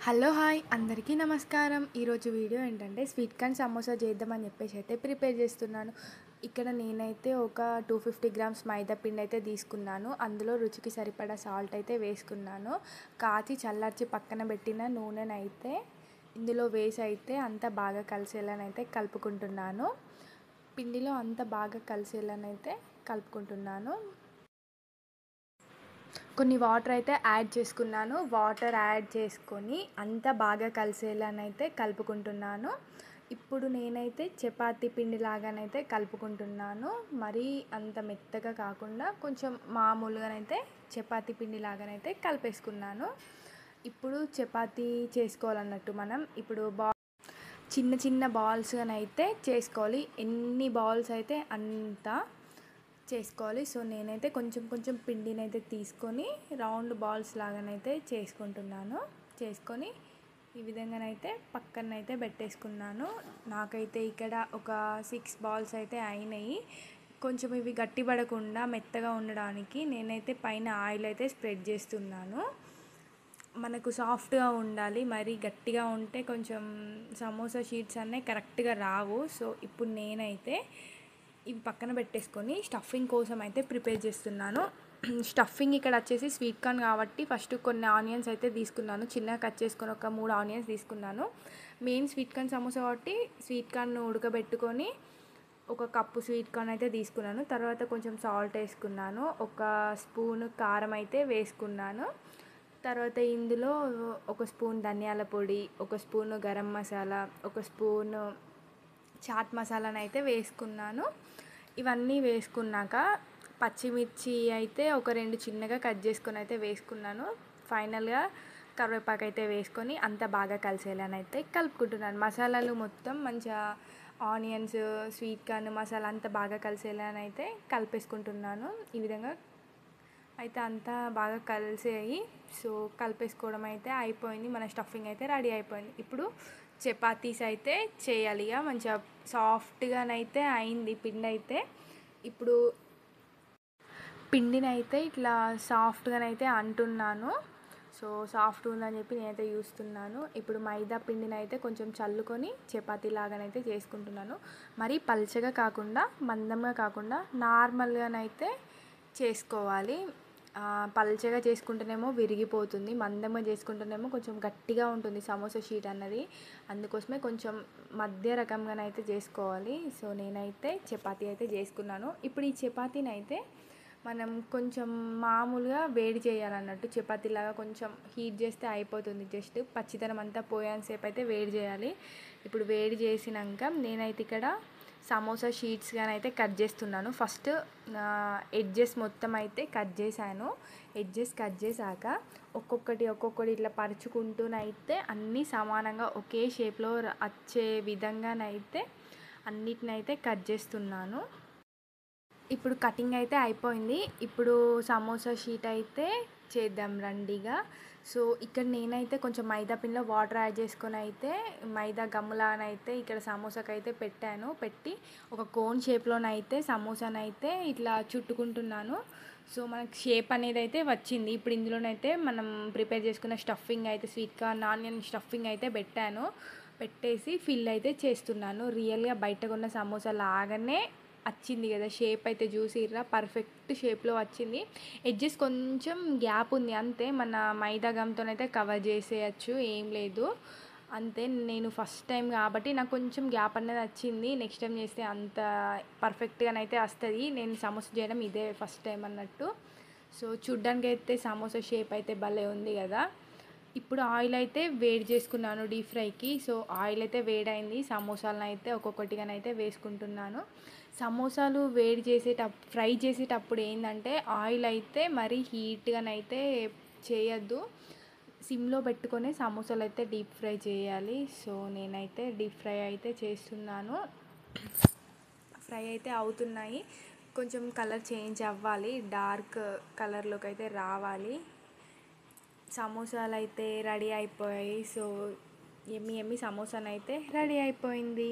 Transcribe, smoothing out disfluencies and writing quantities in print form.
Hello hi అందరికీ నమస్కారం. ఈరోజు వీడియో ఏంటంటే స్వీట్ కార్న్ సమోసా చేద్దామని చెప్పేసి అయితే ప్రిపేర్ చేస్తున్నాను. ఇక్కడ నేనైతే ఒక 250 గ్రామ్స్ మైదా పిండి అయితే తీసుకున్నాను. అందులో రుచికి సరిపడా సాల్ట్ అయితే వేసుకున్నాను. కాచి చల్లార్చి పక్కన పెట్టిన నూనెనైతే ఇందులో వేసి అయితే అంతా బాగా కలిసేలానైతే కలుపుకుంటున్నాను. పిండిలో అంతా బాగా కలిసేలానైతే కలుపుకుంటున్నాను. కొన్ని వాటర్ అయితే యాడ్ చేసుకున్నాను. వాటర్ యాడ్ చేసుకొని అంతా బాగా కలిసేలానైతే కలుపుకుంటున్నాను. ఇప్పుడు నేనైతే చపాతీ పిండిలాగానైతే కలుపుకుంటున్నాను. మరీ అంత మెత్తగా కాకుండా కొంచెం మామూలుగానైతే చపాతీ పిండిలాగానైతే కలిపేసుకున్నాను. ఇప్పుడు చపాతీ చేసుకోవాలన్నట్టు మనం ఇప్పుడు చిన్న చిన్న బాల్స్గానైతే చేసుకోవాలి. ఎన్ని బాల్స్ అయితే అంత చేసుకోవాలి. సో నేనైతే కొంచెం కొంచెం పిండినైతే తీసుకొని రౌండ్ బాల్స్ లాగానైతే చేసుకొని ఈ విధంగానైతే పక్కనైతే పెట్టేసుకున్నాను. నాకైతే ఇక్కడ ఒక 6 బాల్స్ అయితే అయినాయి. కొంచెం ఇవి గట్టి పడకుండా మెత్తగా ఉండడానికి నేనైతే పైన ఆయిల్ అయితే స్ప్రెడ్ చేస్తున్నాను. మనకు సాఫ్ట్గా ఉండాలి, మరీ గట్టిగా ఉంటే కొంచెం సమోసా షీట్స్ అన్నీ కరెక్ట్గా రావు. సో ఇప్పుడు నేనైతే ఇవి పక్కన పెట్టేసుకొని స్టఫింగ్ కోసం అయితే ప్రిపేర్ చేస్తున్నాను. స్టఫింగ్ ఇక్కడ వచ్చేసి స్వీట్ కార్న్ కాబట్టి ఫస్ట్ కొన్ని ఆనియన్స్ అయితే తీసుకున్నాను. చిన్నగా కట్ చేసుకొని ఒక 3 ఆనియన్స్ తీసుకున్నాను. మెయిన్ స్వీట్ కార్న్ సమోసా కాబట్టి స్వీట్ కార్న్ ఉడకబెట్టుకొని ఒక కప్పు స్వీట్ కార్న్ అయితే తీసుకున్నాను. తర్వాత కొంచెం సాల్ట్ వేసుకున్నాను. ఒక స్పూన్ కారం అయితే వేసుకున్నాను. తర్వాత ఇందులో ఒక స్పూన్ ధనియాల పొడి, ఒక స్పూన్ గరం మసాలా, ఒక స్పూన్ చాట్ మసాలాను అయితే వేసుకున్నాను. ఇవన్నీ వేసుకున్నాక పచ్చిమిర్చి అయితే ఒక 2 చిన్నగా కట్ చేసుకొని అయితే వేసుకున్నాను. ఫైనల్గా కరివేపాకు అయితే వేసుకొని అంతా బాగా కలిసేలానైతే కలుపుకుంటున్నాను. మసాలాలు మొత్తం మంచిగా ఆనియన్స్, స్వీట్ కార్న్ మసాలా అంతా బాగా కలిసేలానైతే కలిపేసుకుంటున్నాను. ఈ విధంగా అయితే అంతా బాగా కలిసాయి. సో కలిపేసుకోవడం అయితే అయిపోయింది. మన స్టఫింగ్ అయితే రెడీ అయిపోయింది. ఇప్పుడు చపాతీస్ అయితే చేయాలి. ఇక మంచిగా సాఫ్ట్గానైతే అయింది పిండి అయితే. ఇప్పుడు పిండినైతే ఇట్లా సాఫ్ట్గానైతే అంటున్నాను. సో సాఫ్ట్ ఉందని చెప్పి నేనైతే చూస్తున్నాను. ఇప్పుడు మైదా పిండిని అయితే కొంచెం చల్లుకొని చపాతీ లాగానైతే చేసుకుంటున్నాను. మరీ పల్చగా కాకుండా మందంగా కాకుండా నార్మల్గానైతే చేసుకోవాలి. పల్చగా చేసుకుంటేనేమో విరిగిపోతుంది, మందంగా చేసుకుంటేనేమో కొంచెం గట్టిగా ఉంటుంది సమోసా షీట్ అన్నది. అందుకోసమే కొంచెం మధ్య రకంగానైతే చేసుకోవాలి. సో నేనైతే చపాతీ అయితే చేసుకున్నాను. ఇప్పుడు ఈ చపాతీని అయితే మనం కొంచెం మామూలుగా వేడి చేయాలన్నట్టు, చపాతీలాగా కొంచెం హీట్ చేస్తే అయిపోతుంది. జస్ట్ పచ్చిదనం అంతా పోయేంతసేపు అయితే వేడి చేయాలి. ఇప్పుడు వేడి చేసినాక నేనైతే ఇక్కడ సమోసా షీట్స్గానైతే కట్ చేస్తున్నాను. ఫస్ట్ ఎడ్జెస్ మొత్తం అయితే కట్ చేశాను. ఎడ్జెస్ కట్ చేశాక ఒక్కొక్కటి ఇట్లా పరుచుకుంటూనైతే అన్నీ సమానంగా ఒకే షేప్లో వచ్చే విధంగానైతే అన్నిటినైతే కట్ చేస్తున్నాను. ఇప్పుడు కటింగ్ అయితే అయిపోయింది. ఇప్పుడు సమోసా షీట్ అయితే చేద్దాం రండిగా. సో ఇక్కడ నేనైతే కొంచెం మైదా పిండిలో వాటర్ యాడ్ చేసుకొని అయితే మైదా గమ్ములానైతే ఇక్కడ సమోసాకి అయితే పెట్టి ఒక కోన్ షేప్లోనైతే సమోసానైతే ఇట్లా చుట్టుకుంటున్నాను. సో మనకి షేప్ అనేది అయితే వచ్చింది. ఇప్పుడు ఇందులోనైతే మనం ప్రిపేర్ చేసుకున్న స్టఫింగ్ అయితే స్వీట్ కార్న్ ఆనియన్ స్టఫింగ్ అయితే పెట్టేసి ఫిల్ అయితే చేస్తున్నాను. రియల్గా బయట కొన్న సమోసా లాగానే వచ్చింది కదా షేప్ అయితే, చూసిర్రా పర్ఫెక్ట్ షేప్లో వచ్చింది. ఎడ్జెస్ కొంచెం గ్యాప్ ఉంది అంతే. మన మైదా గమ్తోనైతే కవర్ చేసేయచ్చు, ఏం లేదు అంతే. నేను ఫస్ట్ టైం కాబట్టి నాకు కొంచెం గ్యాప్ అనేది వచ్చింది. నెక్స్ట్ టైం చేస్తే అంత పర్ఫెక్ట్గానైతే వస్తుంది. నేను సమోసా చేయడం ఇదే ఫస్ట్ టైం అన్నట్టు. సో చూడ్డానికి అయితే సమోసా షేప్ అయితే భలే ఉంది కదా. ఇప్పుడు ఆయిల్ అయితే వేడి చేసుకున్నాను డీప్ ఫ్రైకి. సో ఆయిల్ అయితే వేడైంది. సమోసాలను అయితే ఒక్కొక్కటిగానైతే వేసుకుంటున్నాను. సమోసాలు ఫ్రై చేసేటప్పుడు ఏంటంటే ఆయిల్ అయితే మరీ హీట్గానైతే చేయొద్దు. సిమ్లో పెట్టుకొని సమోసాలు అయితే డీప్ ఫ్రై చేయాలి. సో నేనైతే డీప్ ఫ్రై అయితే చేస్తున్నాను. ఫ్రై అయితే అవుతున్నాయి. కొంచెం కలర్ చేంజ్ అవ్వాలి, డార్క్ కలర్లోకి అయితే రావాలి. సమోసాలు అయితే రెడీ అయిపోయాయి. సో ఎమ్మి సమోసానైతే రెడీ అయిపోయింది.